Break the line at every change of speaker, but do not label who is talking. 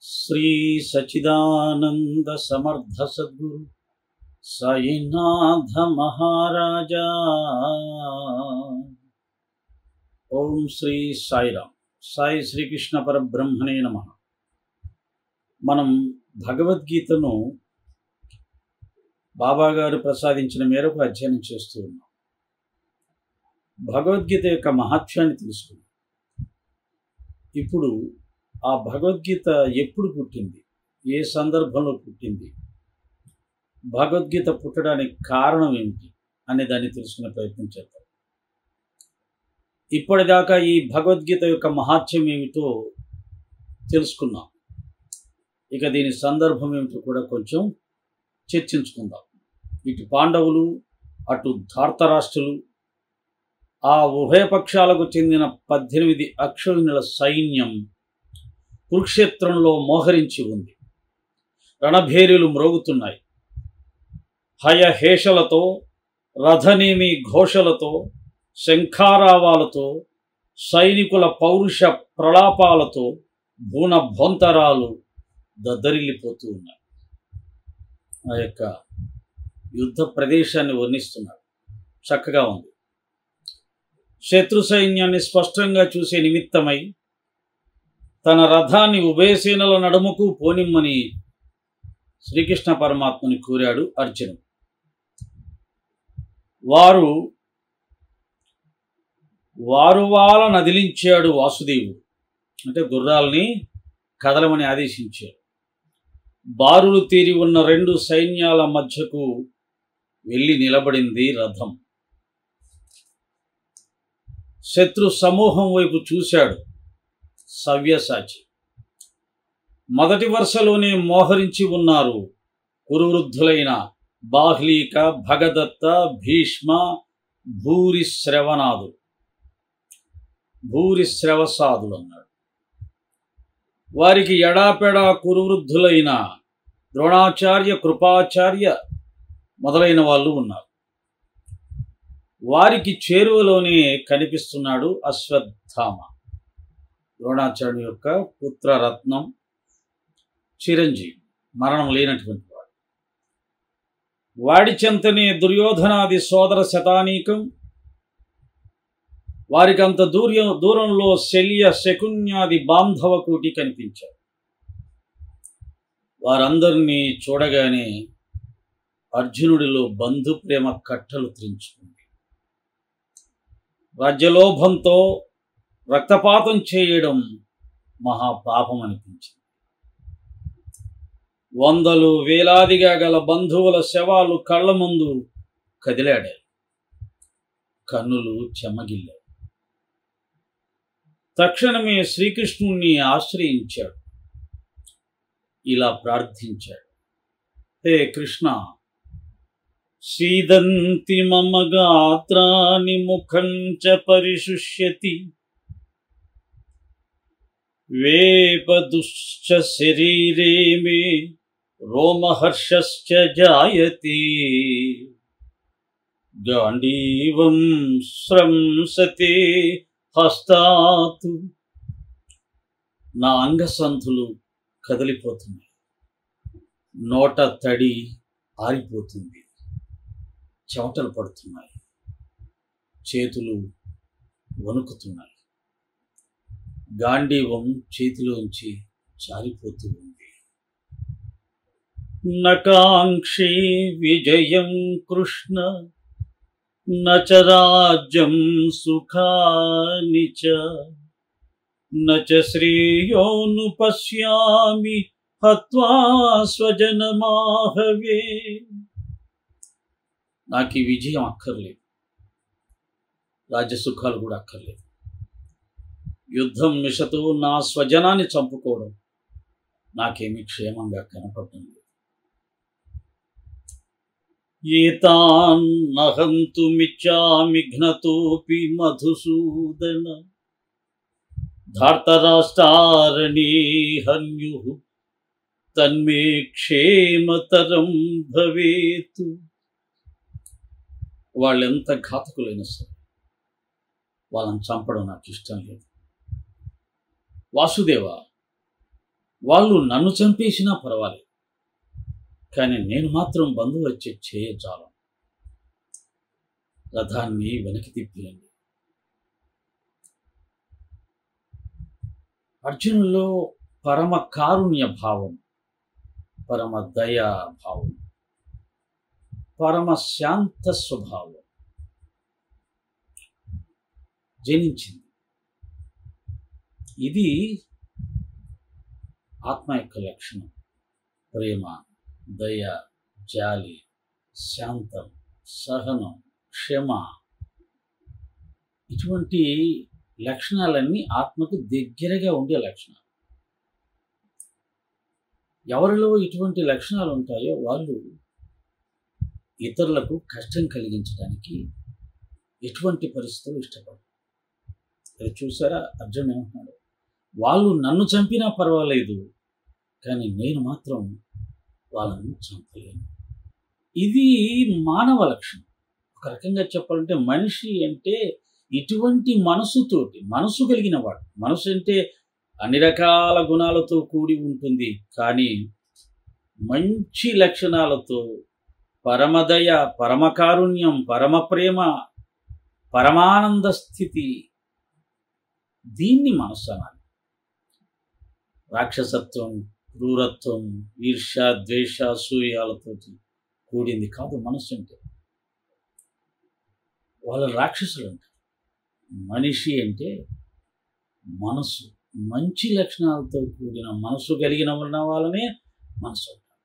శ్రీ సచిదానంద సమర్థ సద్గురు సాయినాథ మహారాజా. ఓం శ్రీ సాయిరామ్. సాయి శ్రీకృష్ణ పరబ్రహ్మణే నమః. మనం భగవద్గీతను బాబాగారు ప్రసాదించిన మేరకు అధ్యయనం చేస్తూ ఉన్నాం. భగవద్గీత యొక్క మహత్యాన్ని తెలుసుకున్నాం. ఇప్పుడు ఆ భగవద్గీత ఎప్పుడు పుట్టింది, ఏ సందర్భంలో పుట్టింది, భగవద్గీత పుట్టడానికి కారణం ఏమిటి అనే దాన్ని తెలుసుకునే ప్రయత్నం చేద్దాం. ఇప్పటిదాకా ఈ భగవద్గీత యొక్క మహాత్యం ఏమిటో తెలుసుకున్నాం. ఇక దీని సందర్భం ఏమిటో కూడా కొంచెం చర్చించుకుందాం. ఇటు పాండవులు అటు ధార్తరాష్ట్రులు, ఆ ఉభయపక్షాలకు చెందిన 18 అక్షౌహిణుల సైన్యం కురుక్షేత్రంలో మోహరించి ఉంది. రణభేరీలు మ్రోగుతున్నాయి. హయహేషలతో, రథనేమి ఘోషలతో, శంఖారావాలతో, సైనికుల పౌరుష ప్రలాపాలతో భూన భొంతరాలు దద్దరిల్లిపోతూ ఉన్నాయి. ఆ యొక్క యుద్ధ ప్రదేశాన్ని వర్ణిస్తున్నారు. చక్కగా ఉంది. శత్రు సైన్యాన్ని స్పష్టంగా చూసే నిమిత్తమై తన రథాన్ని ఉభయసేనల నడుముకు పోనిమ్మని శ్రీకృష్ణ పరమాత్మని కోరాడు అర్జునుడు. వారు నదిలించాడు వాసుదేవుడు. అంటే గుర్రాల్ని కదలమని ఆదేశించాడు. బారులు తీరి ఉన్న 2 సైన్యాల మధ్యకు వెళ్ళి నిలబడింది రథం. శత్రు సమూహం వైపు చూశాడు సవ్యసాచి. మొదటి వరుసలోనే మోహరించి ఉన్నారు కురువృద్ధులైన బాహ్లీక, భగదత్త, భీష్మ, భూరిశ్రవసాదులు అన్నాడు. వారికి ఎడాపెడా కురువృద్ధులైన ద్రోణాచార్య, కృపాచార్య మొదలైన వాళ్ళు ఉన్నారు. వారికి చేరువలోనే కనిపిస్తున్నాడు అశ్వత్థామ, ద్రోణాచార్యుని యొక్క పుత్రరత్నం, చిరంజీవి, మరణం లేనటువంటి వాడు. వాడి చెంతనే దుర్యోధనాది సోదర శతానీకం, వారికంత దూరంలో శల్య శకున్యాది బాంధవ కోటి కనిపించారు. వారందరినీ చూడగానే అర్జునుడిలో బంధు ప్రేమ కట్టలు త్రించుకుంది. రాజ్యలోభంతో రక్తపాతం చేయడం మహాపాపం అనిపించింది. వందలు వేలాదిగా గల బంధువుల శవాలు కళ్ళ ముందు కదిలాడాయి. కన్నులు చెమ్మగిల్లాయి. తక్షణమే శ్రీకృష్ణుణ్ణి ఆశ్రయించాడు. ఇలా ప్రార్థించాడు: హే కృష్ణ, సీదంతి మమ గాత్రాని ముఖం చ పరిశుష్యతి, వేపదుశ్చ శరీరే మే రోమహర్షశ్చ జాయతే, గాండీవం స్రంసతే హస్తాత్. నా అంగసంధులు కదిలిపోతున్నాయి, నోట తడి ఆరిపోతుంది, చెమటలు పడుతున్నాయి, చేతులు వణుకుతున్నాయి, గాంధీవం చేతిలోంచి జారిపోతూ ఉంది. నకాంక్షే విజయం కృష్ణ నచ రాజ్యం సుఖాని చ, నచ శ్రేయోను పశ్యామి హత్వా స్వజనమాహవే. నాకు ఈ విజయం అక్కర్లేదు, రాజ్యసుఖాలు కూడా అక్కర్లేదు. యుద్ధం మిషతో నా స్వజనాన్ని చంపుకోవడం నాకేమీ క్షేమంగా కనపడటం లేదు. ఏతాన్నహంతుమిచ్చామి ఘ్నతోపి మధుసూదన, ధార్తరాష్ట్రారణే హన్యుః తన్మే క్షేమతరం భవేతు. వాళ్ళెంత ఘాతకులైనా సరే వాళ్ళని చంపడం నాకు ఇష్టం లేదు. వాసుదేవ, వాళ్ళు నన్ను చంపేసినా పర్వాలేదు, కానీ నేను మాత్రం బంధువచ్చే చేయజాలం. రథాన్ని వెనక్కి తిప్పేయండి. అర్జునులో పరమ కారుణ్య భావం, పరమ దయా భావం, పరమ శాంత స్వభావం జనించింది. ఇది ఆత్మ యొక్క లక్షణం. ప్రేమ, దయ, జాలి, శాంతం, సహనం, క్షమ, ఇటువంటి లక్షణాలన్నీ ఆత్మకు దగ్గరగా ఉండే లక్షణాలు. ఎవరిలో ఇటువంటి లక్షణాలు ఉంటాయో వాళ్ళు ఇతరులకు కష్టం కలిగించడానికి ఎటువంటి పరిస్థితులు ఇష్టపడరు. అది చూసారా, అర్జున్ ఏమంటున్నాడు? వాళ్ళు నన్ను చంపినా పర్వాలేదు, కానీ నేను మాత్రం వాళ్ళను చంపలేను. ఇది మానవ లక్షణం. ఒక రకంగా చెప్పాలంటే మనిషి అంటే ఇటువంటి మనసుతోటి, మనసు కలిగిన వాడు. మనసు అంటే అన్ని రకాల గుణాలతో కూడి ఉంటుంది, కానీ మంచి లక్షణాలతో పరమదయ, పరమకారుణ్యం, పరమ ప్రేమ, పరమానంద స్థితి, దీన్ని మనస్సు అనాలి. రాక్షసత్వం, క్రూరత్వం, ఈర్ష్య, ద్వేష, అసూయాలతో కూడింది కాదు మనస్సు అంటే. వాళ్ళ రాక్షసులు అంటారు. మనిషి అంటే మనసు, మంచి లక్షణాలతో కూడిన మనసు కలిగిన ఉన్న వాళ్ళనే మనసు.